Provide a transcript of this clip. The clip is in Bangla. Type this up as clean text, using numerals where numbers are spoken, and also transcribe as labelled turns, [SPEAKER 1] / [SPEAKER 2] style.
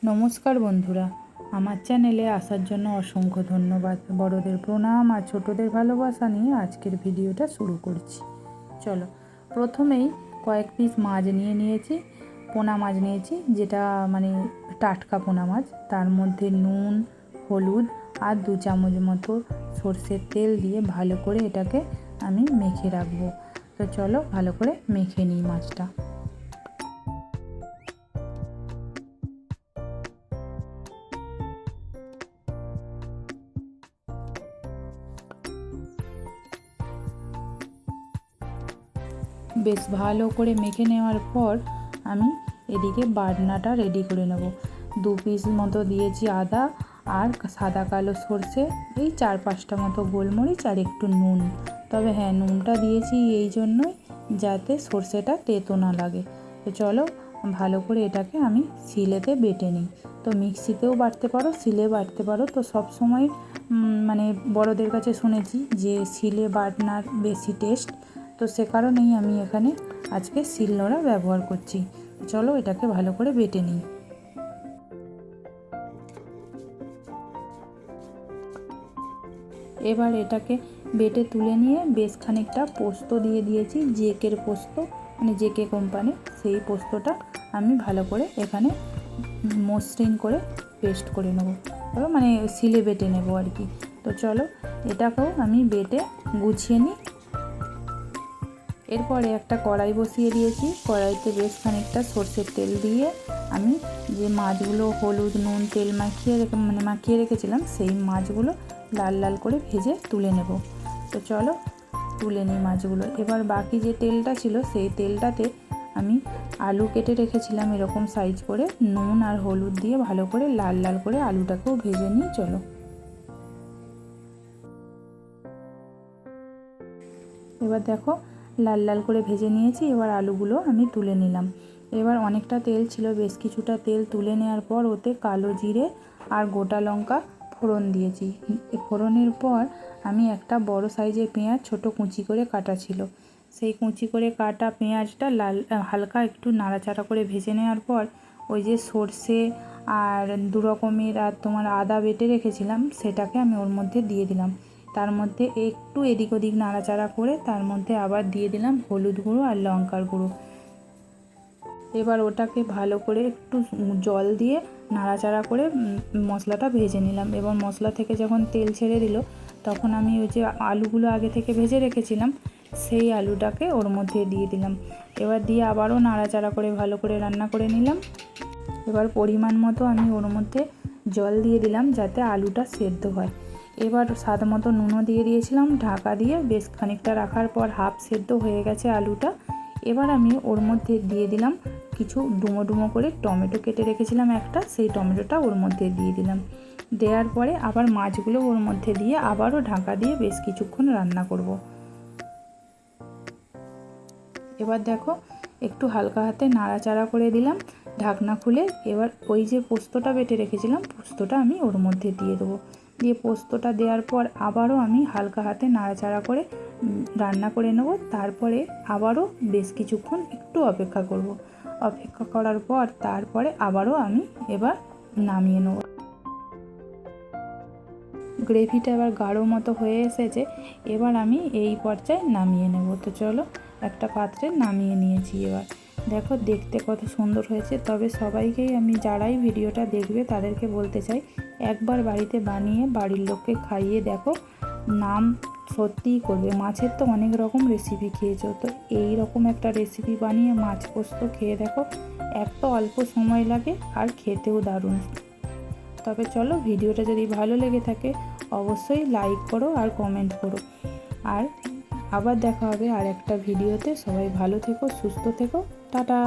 [SPEAKER 1] নমস্কার বন্ধুরা, আমার চ্যানেলে আসার জন্য অসংখ্য ধন্যবাদ। বড়দের প্রণাম আর ছোটদের ভালোবাসা নিয়ে আজকের ভিডিওটা শুরু করছি। চলো, প্রথমেই কয়েক পিস মাছ নিয়েছি। পোনা মাছ নিয়েছি, যেটা টাটকা পোনা মাছ। তার মধ্যে নুন, হলুদ আর 2 চামচ মতো সর্ষের তেল দিয়ে ভালো করে এটাকে আমি মেখে রাখবো। তো চলো ভালো করে মেখে নিই মাছটা। বেশ ভালো করে মেখে নেওয়ার পর আমি এদিকে বাটনাটা রেডি করে নেব। 2 পিস মতো দিয়েছি আদা, আর সাদা কালো সর্ষে, এই 4-5টা মতো গোলমরিচ আর একটু নুন। তবে হ্যাঁ, নুনটা দিয়েছি এই জন্যই যাতে সর্ষেটা তেতো না লাগে। তো চলো ভালো করে এটাকে আমি শিলেতে বেটে নিই। তো মিক্সিতেও বাটতে পারো, শিলে বাটতে পারো। তো সব সময় বড়দের কাছে শুনেছি যে শিলে বাটনার বেশি টেস্ট। তো সে কারণেই আমি এখানে আজকে শিলনোড়া ব্যবহার করছি। চলো এটাকে ভালো করে বেটে নিই। এবার এটাকে বেটে তুলে নিয়ে বেশ খানিকটা পোস্ত দিয়ে দিয়েছি, জেকের পোস্ত, জেকে কোম্পানি। সেই পোস্তটা আমি ভালো করে এখানে মসৃণ করে পেস্ট করে নেবো, শিলে বেটে নেবো আর কি। তো চলো এটাকেও আমি বেটে গুছিয়ে নিই। এরপরে একটা কড়াই বসিয়ে দিয়েছি। কড়াইতে বেশ খানিকটা সর্ষের তেল দিয়ে আমি যে মাছগুলো হলুদ নুন তেল মাখিয়ে রেখেছিলাম, সেই মাছগুলো লাল লাল করে ভেজে তুলে নেব। তো চলো তুলে নিই মাছগুলো। এবার বাকি যে তেলটা ছিল সেই তেলটাতে আমি আলু কেটে রেখেছিলাম এরকম সাইজ করে, নুন আর হলুদ দিয়ে ভালো করে লাল লাল করে আলুটাকেও ভেজে নিই। চলো, এবার দেখো লাল লাল করে ভেজে নিয়েছি। এবার আলুগুলো আমি তুলে নিলাম। এবার অনেকটা তেল ছিল, বেশ কিছুটা তেল তুলে নেওয়ার পর ওতে কালো জিরে আর গোটা লঙ্কা ফোড়ন দিয়েছি। ফোড়নের পর আমি একটা বড় সাইজের পেঁয়াজ ছোট কুচি করে কাটা ছিল, সেই কুচি করে কাটা পেঁয়াজটা হালকা একটু নাড়াচাড়া করে ভেজে নেওয়ার পর ওই যে সর্ষে আর 2 রকমের আর আদা বেটে রেখেছিলাম সেটাকে আমি ওর মধ্যে দিয়ে দিলাম। তার মধ্যে একটু এদিক ওদিক নাড়াচাড়া করে তার মধ্যে আবার দিয়ে দিলাম হলুদ গুঁড়ো আর লঙ্কার গুঁড়ো। এবার ওটাকে ভালো করে একটু জল দিয়ে নাড়াচাড়া করে মশলাটা ভেজে নিলাম। এবং মশলা থেকে যখন তেল ছেড়ে দিল তখন আমি ওই যে আলুগুলো আগে থেকে ভেজে রেখেছিলাম সেই আলুটাকে ওর মধ্যে দিয়ে দিলাম। এবার দিয়ে আবারও নাড়াচাড়া করে ভালো করে রান্না করে নিলাম। এবার পরিমাণ মতো আমি ওর মধ্যে জল দিয়ে দিলাম যাতে আলুটা সেদ্ধ হয়। এবার স্বাদ মতো নুনও দিয়ে দিয়েছিলাম। ঢাকা দিয়ে বেশ খানিকটা রাখার পর হাফ সেদ্ধ হয়ে গেছে আলুটা। এবার আমি ওর মধ্যে দিয়ে দিলাম কিছু ডুমো ডুমো করে টমেটো কেটে রেখেছিলাম একটা, সেই টমেটোটা ওর মধ্যে দিয়ে দিলাম। দেওয়ার পরে আবার মাছগুলো ওর মধ্যে দিয়ে আবারও ঢাকা দিয়ে বেশ কিছুক্ষণ রান্না করব। এবার দেখো একটু হালকা হাতে নাড়াচাড়া করে দিলাম ঢাকনা খুলে। এবার ওই যে পোস্তটা বেটে রেখেছিলাম পোস্তটা আমি ওর মধ্যে দিয়ে দেবো। দিয়ে পোস্তটা দেওয়ার পর আবারও আমি হালকা হাতে নাড়াচাড়া করে রান্না করে নেব। তারপরে আবারও বেশ কিছুক্ষণ একটু অপেক্ষা করব। অপেক্ষা করার পর তারপরে আবারও আমি এবার নামিয়ে নেব। গ্রেভিটা এবার গাঢ় মতো হয়ে এসেছে, এবার আমি এই পর্যায়ে নামিয়ে নেব। তো চলো একটা পাত্রে নামিয়ে নিয়েছি। এবার দেখো দেখতে কত সুন্দর হয়েছে। তবে সবাইকেই আমি, যারাই ভিডিওটা দেখবে তাদেরকে বলতে চাই একবার বাড়িতে বানিয়ে বাড়ির লোককে খাইয়ে দেখো, নাম সত্যিই করবে। মাছের তো অনেক রকম রেসিপি খেয়েছো, তো এই রকম একটা রেসিপি বানিয়ে মাছ পোস্ত খেয়ে দেখো। এত অল্প সময় লাগে আর খেতেও দারুণ। তবে চলো ভিডিওটা যদি ভালো লেগে থাকে অবশ্যই লাইক করো আর কমেন্ট করো। আর আবার দেখা হবে আর একটা ভিডিওতে। সবাই ভালো থেকো, সুস্থ থেকো, টাটা।